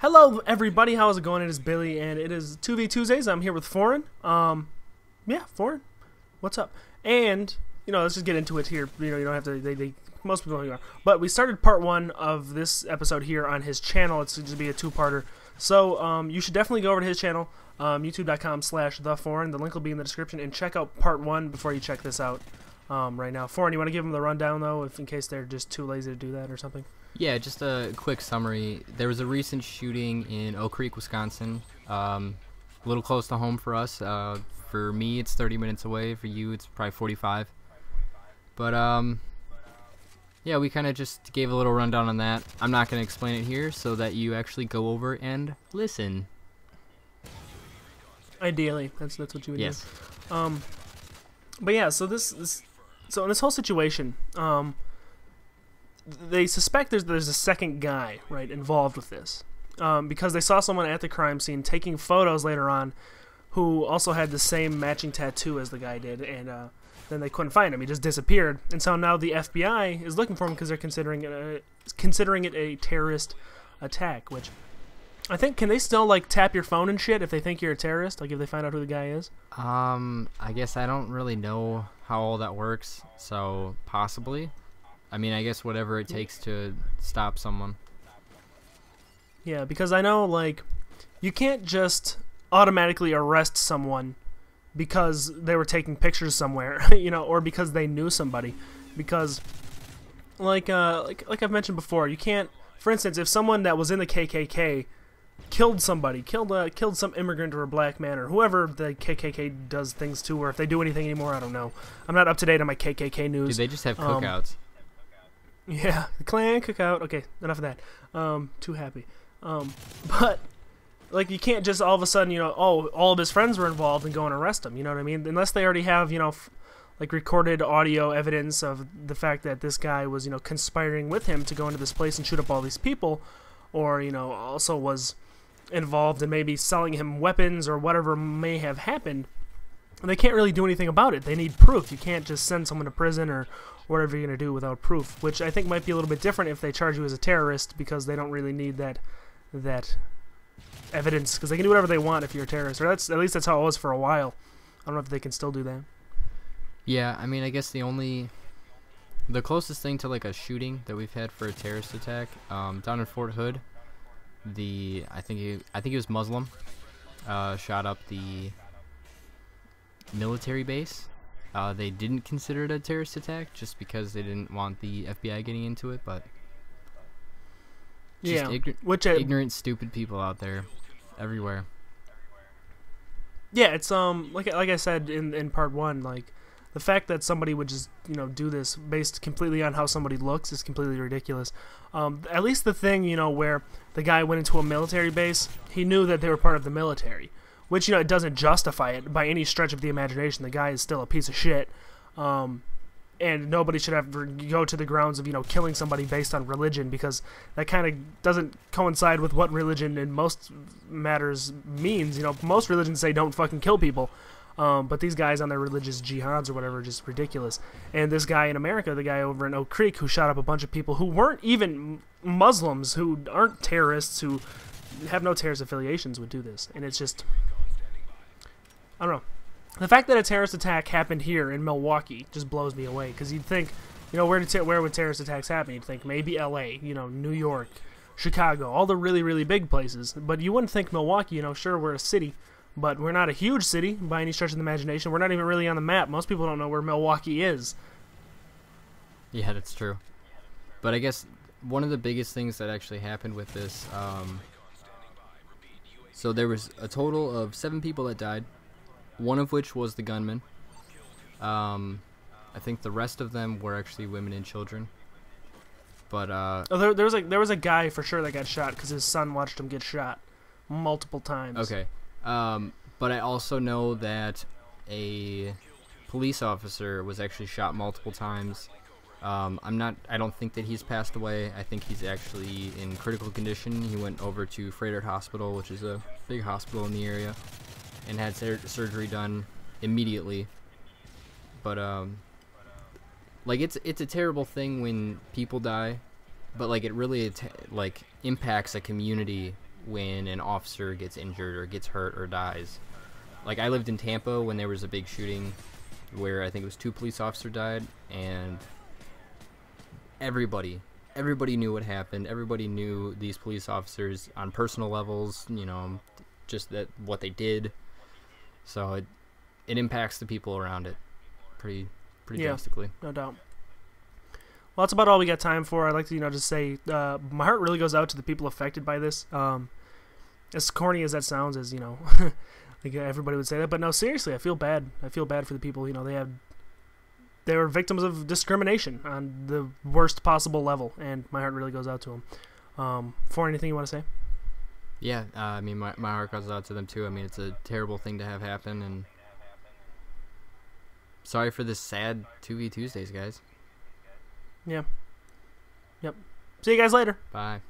Hello, everybody. How's it going? It is Billy, and it is 2vTuesdays. I'm here with Foreign. Yeah, Foreign. What's up? And let's just get into it here. You don't have to. Most people know who you are. But we started part 1 of this episode here on his channel. It's going to be a 2-parter. So you should definitely go over to his channel, youtube.com/TheF0R3N. The link will be in the description, and check out part 1 before you check this out. Right now, Foreign, you want to give them the rundown though, in case they're just too lazy to do that or something? Yeah, just a quick summary. There was a recent shooting in Oak Creek, Wisconsin. A little close to home for us. For me, it's 30 minutes away. For you, it's probably 45. But, yeah, we kind of just gave a little rundown on that. I'm not going to explain it here so that you actually go over and listen. Ideally, that's what you would do. Yes. But yeah, so in this whole situation, they suspect there's a second guy, right, involved with this, because they saw someone at the crime scene taking photos later on who also had the same matching tattoo as the guy did, and then they couldn't find him. He just disappeared, and so now the FBI is looking for him because they're considering it a terrorist attack, which I think, can they still like tap your phone and shit if they think you're a terrorist, like if they find out who the guy is? I guess I don't really know how all that works, so possibly. I mean, I guess whatever it takes to stop someone. Yeah, because I know, like, you can't just automatically arrest someone because they were taking pictures somewhere, or because they knew somebody. Because, like I've mentioned before, you can't, for instance, if someone that was in the KKK killed somebody, killed some immigrant or a black man or whoever the KKK does things to, or if they do anything anymore, I don't know. I'm not up to date on my KKK news. Dude, they just have cookouts. Yeah, the Klan cookout. Okay, enough of that. Too happy. But like, you can't just all of a sudden, oh, all of his friends were involved and go and arrest him. You know what I mean? Unless they already have, like recorded audio evidence of the fact that this guy was, conspiring with him to go into this place and shoot up all these people, or also was involved in maybe selling him weapons or whatever may have happened. They can't really do anything about it. They need proof. You can't just send someone to prison or whatever you're going to do without proof, which I think might be a little bit different if they charge you as a terrorist, because they don't really need that evidence, because they can do whatever they want if you're a terrorist, or at least that's how it was for a while. I don't know if they can still do that. Yeah, I mean, I guess the closest thing to like a shooting that we've had for a terrorist attack, down in Fort Hood, I think he was Muslim, shot up the military base. They didn't consider it a terrorist attack just because they didn't want the FBI getting into it, but just ignorant, stupid people out there everywhere. Yeah, it's like I said in part 1, like, the fact that somebody would just do this based completely on how somebody looks is completely ridiculous. At least the thing where the guy went into a military base, he knew that they were part of the military, which it doesn't justify it by any stretch of the imagination. The guy is still a piece of shit, and nobody should have to go to the grounds of killing somebody based on religion, because that kind of doesn't coincide with what religion in most matters means. Most religions say don't fucking kill people. But these guys on their religious jihads or whatever are just ridiculous. And this guy in America, the guy over in Oak Creek who shot up a bunch of people who weren't even Muslims, who aren't terrorists, who have no terrorist affiliations, would do this. And it's just, I don't know. The fact that a terrorist attack happened here in Milwaukee just blows me away, because you'd think, where would terrorist attacks happen? You'd think maybe LA, New York, Chicago, all the really, really big places. But you wouldn't think Milwaukee, sure, we're a city, but we're not a huge city by any stretch of the imagination. We're not even really on the map. Most people don't know where Milwaukee is. Yeah, that's true. But I guess one of the biggest things that actually happened with this, so there was a total of 7 people that died, one of which was the gunman. I think the rest of them were actually women and children. But there was a guy for sure that got shot because his son watched him get shot multiple times. Okay. But I also know that a police officer was actually shot multiple times. I don't think that he's passed away. I think he's actually in critical condition. He went over to Frederick Hospital, which is a big hospital in the area, and had surgery done immediately. But like, it's a terrible thing when people die, but like, it really impacts a community when an officer gets injured or gets hurt or dies. Like, I lived in Tampa when there was a big shooting where I think it was 2 police officers died, and everybody knew what happened. Everybody knew these police officers on personal levels, you know, just that what they did. So it impacts the people around it pretty drastically. No doubt. Well, that's about all we got time for. I'd like to, just say my heart really goes out to the people affected by this. As corny as that sounds, as like everybody would say that, but no, seriously, I feel bad. I feel bad for the people. They were victims of discrimination on the worst possible level, and my heart really goes out to them. For anything you want to say? Yeah, I mean, my heart goes out to them too. I mean, it's a terrible thing to have happen, and sorry for this sad 2v Tuesdays, guys. Yeah. Yep. See you guys later. Bye.